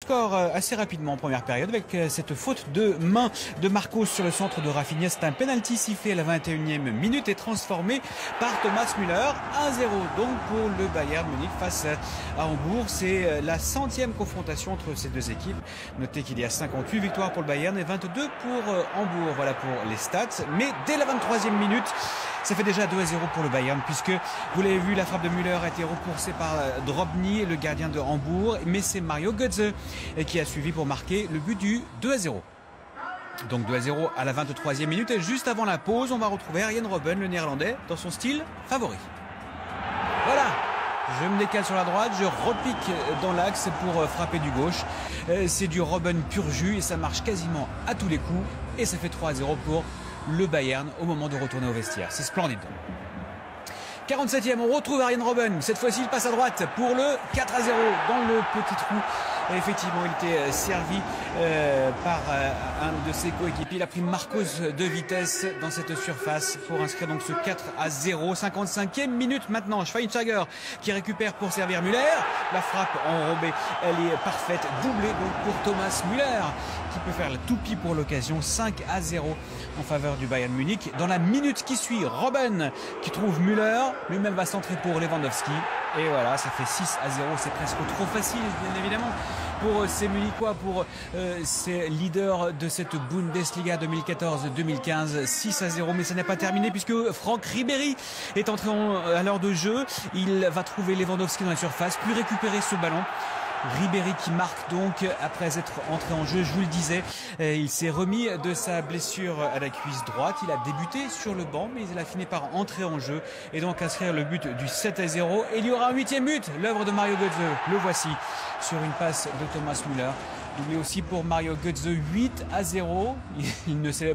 Score assez rapidement en première période avec cette faute de main de Marcos sur le centre de Rafinha. C'est un penalty sifflé à la 21e minute et transformé par Thomas Müller. 1-0 donc pour le Bayern Munich face à Hambourg. C'est la 100e confrontation entre ces deux équipes. Notez qu'il y a 58 victoires pour le Bayern et 22 pour Hambourg. Voilà pour les stats. Mais dès la 23e minute, ça fait déjà 2-0 pour le Bayern puisque, vous l'avez vu, la frappe de Müller a été repoussée par Drobny, le gardien de Hambourg. Mais c'est Mario Götze qui a suivi pour marquer le but du 2-0. Donc 2-0 à la 23e minute. Et juste avant la pause, on va retrouver Arjen Robben, le néerlandais, dans son style favori. Voilà. Je me décale sur la droite, je repique dans l'axe pour frapper du gauche. C'est du Robben pur jus et ça marche quasiment à tous les coups. Et ça fait 3-0 pour le Bayern au moment de retourner au vestiaire. C'est splendide. 47e, on retrouve Arjen Robben. Cette fois-ci, il passe à droite pour le 4-0 dans le petit trou. Et effectivement, il était servi par un de ses coéquipiers. Il a pris Marcos de vitesse dans cette surface pour inscrire donc ce 4-0. 55e minute maintenant. Schweinsteiger qui récupère pour servir Müller. La frappe enrobée, elle est parfaite. Doublée donc pour Thomas Müller qui peut faire la toupie pour l'occasion. 5-0 en faveur du Bayern Munich. Dans la minute qui suit, Robben qui trouve Müller. Lui-même va centrer pour Lewandowski. Et voilà, ça fait 6-0. C'est presque trop facile, bien évidemment, pour ces Munichois, pour ces leaders de cette Bundesliga 2014-2015. 6-0, mais ça n'est pas terminé puisque Franck Ribéry est entré à l'heure de jeu. Il va trouver Lewandowski dans la surface, puis récupérer ce ballon. Ribéry qui marque donc après être entré en jeu, je vous le disais. Il s'est remis de sa blessure à la cuisse droite. Il a débuté sur le banc, mais il a fini par entrer en jeu et donc inscrire le but du 7-0. Et il y aura un 8e but, l'œuvre de Mario Götze. Le voici sur une passe de Thomas Müller. Doublé aussi pour Mario Götze, 8-0. Il ne célèbre